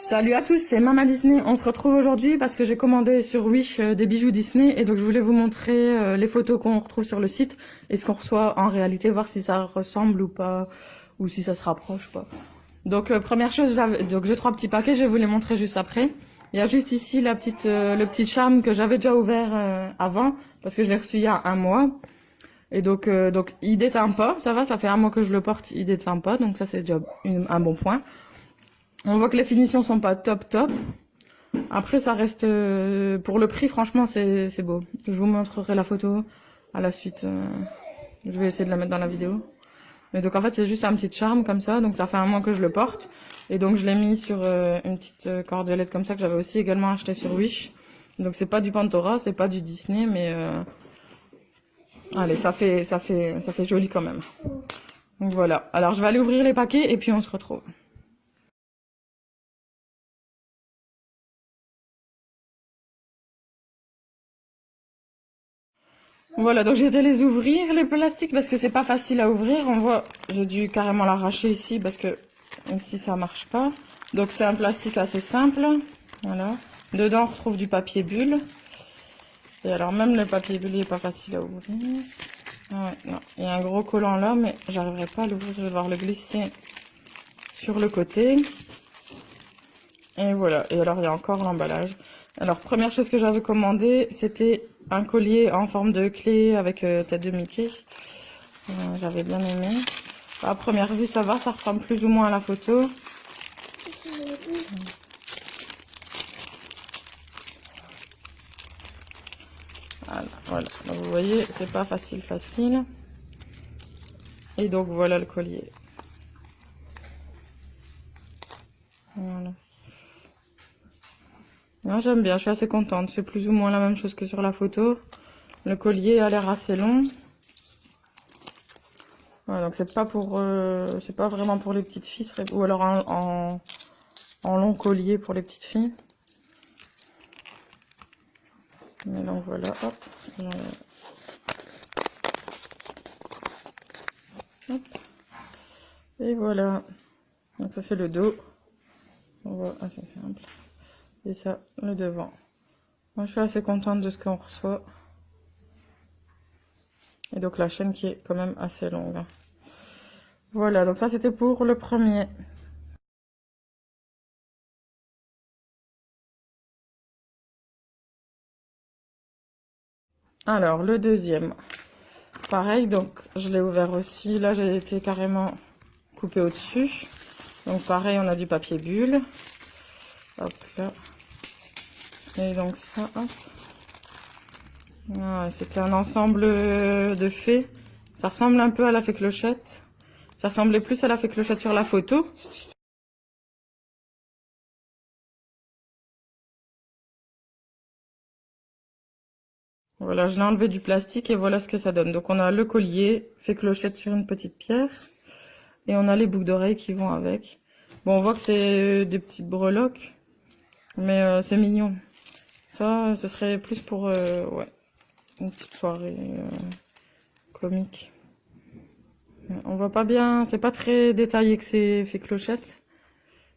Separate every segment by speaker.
Speaker 1: Salut à tous, c'est Mama Disney. On se retrouve aujourd'hui parce que j'ai commandé sur Wish des bijoux Disney et donc je voulais vous montrer les photos qu'on retrouve sur le site et ce qu'on reçoit en réalité, voir si ça ressemble ou pas, ou si ça se rapproche pas. Donc première chose, j'ai 3 petits paquets, je vais vous les montrer juste après. Il y a juste ici le petit charme que j'avais déjà ouvert avant parce que je l'ai reçu il y a un mois. Et donc il déteint pas, ça va, ça fait un mois que je le porte, il déteint pas, donc ça c'est déjà un bon point. On voit que les finitions sont pas top. Après ça reste pour le prix, franchement c'est beau. Je vous montrerai la photo à la suite. Je vais essayer de la mettre dans la vidéo. Mais donc en fait c'est juste un petit charme comme ça, donc ça fait un mois que je le porte. Et donc je l'ai mis sur une petite cordelette comme ça que j'avais aussi également acheté sur Wish. Donc c'est pas du Pandora, c'est pas du Disney, mais allez, ça fait joli quand même. Donc voilà. Alors je vais aller ouvrir les paquets et puis on se retrouve. Voilà, donc j'ai été les ouvrir, les plastiques, parce que c'est pas facile à ouvrir. On voit, j'ai dû carrément l'arracher ici, parce que ici ça marche pas. Donc c'est un plastique assez simple, voilà. Dedans on retrouve du papier bulle. Et alors même le papier bulle il est pas facile à ouvrir. Ouais, non, il y a un gros collant là, mais j'arriverai pas à l'ouvrir, je vais devoir le glisser sur le côté. Et voilà, et alors il y a encore l'emballage. Alors première chose que j'avais commandé, c'était un collier en forme de clé avec tête de Mickey. J'avais bien aimé. À première vue ça va, ça ressemble plus ou moins à la photo. Voilà. Donc, vous voyez, c'est pas facile. Et donc voilà le collier. Voilà. Moi j'aime bien, je suis assez contente. C'est plus ou moins la même chose que sur la photo. Le collier a l'air assez long. Voilà, donc c'est pas vraiment pour les petites filles, ou alors en long collier pour les petites filles. Mais donc voilà, hop. Hop. Et voilà. Donc ça c'est le dos. On voit assez simple. Et ça, le devant. Moi je suis assez contente de ce qu'on reçoit. Et donc la chaîne qui est quand même assez longue. Voilà, donc ça c'était pour le premier. Alors le deuxième. Pareil, donc je l'ai ouvert aussi. Là j'ai été carrément coupé au-dessus. Donc pareil, on a du papier bulle. Hop là. Et donc ça, hop. Ah, c'était un ensemble de fées. Ça ressemble un peu à la fée clochette. Ça ressemblait plus à la fée clochette sur la photo. Voilà, je l'ai enlevé du plastique et voilà ce que ça donne. Donc on a le collier, fée clochette sur une petite pièce. Et on a les boucles d'oreilles qui vont avec. Bon, on voit que c'est des petites breloques. Mais c'est mignon. Ça, ce serait plus pour ouais, une petite soirée comique. On voit pas bien, c'est pas très détaillé que c'est fait clochette.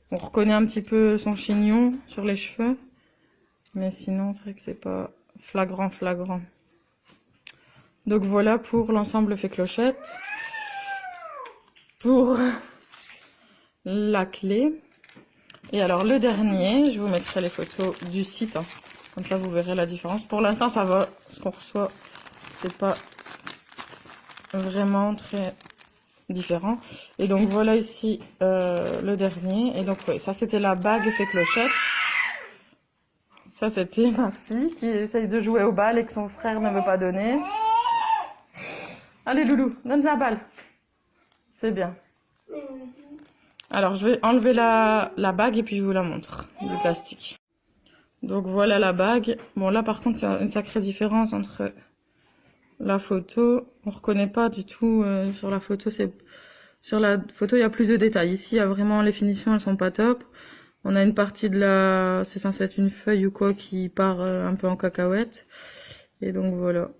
Speaker 1: On reconnaît un petit peu son chignon sur les cheveux. Mais sinon, c'est vrai que c'est pas flagrant. Donc voilà pour l'ensemble fait clochette. Pour la clé. Et alors le dernier, je vous mettrai les photos du site. Hein. Comme ça, vous verrez la différence. Pour l'instant, ça va. Ce qu'on reçoit, c'est pas vraiment très différent. Et donc voilà ici le dernier. Et donc ouais, ça c'était la bague fait clochette. Ça c'était ma fille qui essaye de jouer au bal et que son frère ne veut pas donner. Allez Loulou, donne la balle. C'est bien. Alors je vais enlever la bague et puis je vous la montre du plastique. Donc voilà la bague. Bon là par contre il y a une sacrée différence entre la photo. On reconnaît pas du tout sur la photo. Sur la photo il y a plus de détails. Ici il y a vraiment les finitions, elles sont pas top. On a une partie de c'est censé être une feuille ou quoi qui part un peu en cacahuète. Et donc voilà.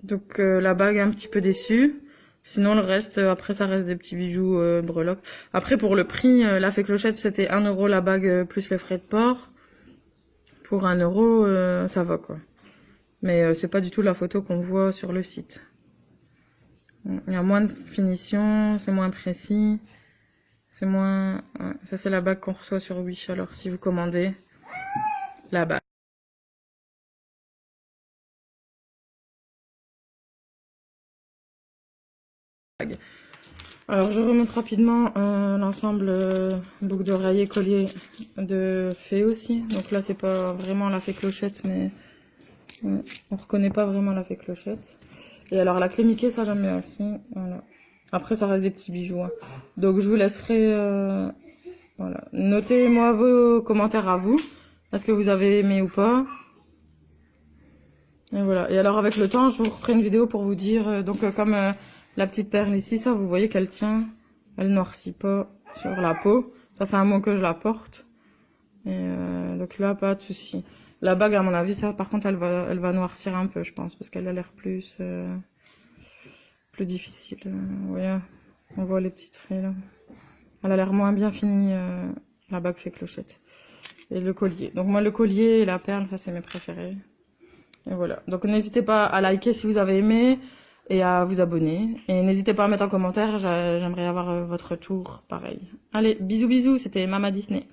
Speaker 1: Donc la bague est un petit peu déçue. Sinon, le reste, après, ça reste des petits bijoux breloques. Après, pour le prix, la fée clochette, c'était 1 euro la bague plus les frais de port. Pour 1 euro, ça va, quoi. Mais c'est pas du tout la photo qu'on voit sur le site. Il y a moins de finition, c'est moins précis. C'est moins... ouais, ça, c'est la bague qu'on reçoit sur Wish, alors, si vous commandez la bague. Alors je remonte rapidement l'ensemble boucle d'oreiller collier de fée aussi. Donc là c'est pas vraiment la fée clochette, mais on reconnaît pas vraiment la fée clochette. Et alors la clé Mickey, ça j'aime bien aussi. Voilà. Après ça reste des petits bijoux. Hein. Donc je vous laisserai voilà. Notez-moi vos commentaires à vous. Est-ce que vous avez aimé ou pas? Et voilà. Et alors avec le temps, je vous referai une vidéo pour vous dire comme la petite perle ici, ça vous voyez qu'elle tient, elle noircit pas sur la peau. Ça fait un mois que je la porte. Et donc là, pas de souci. La bague, à mon avis, ça par contre, elle va noircir un peu, je pense, parce qu'elle a l'air plus difficile. Vous voyez, on voit les petits traits là. Elle a l'air moins bien finie, la bague fée clochette. Et le collier. Donc moi, le collier et la perle, ça c'est mes préférés. Et voilà. Donc n'hésitez pas à liker si vous avez aimé et à vous abonner. Et n'hésitez pas à mettre en commentaire, j'aimerais avoir votre retour pareil. Allez, bisous bisous, c'était Mama Disney.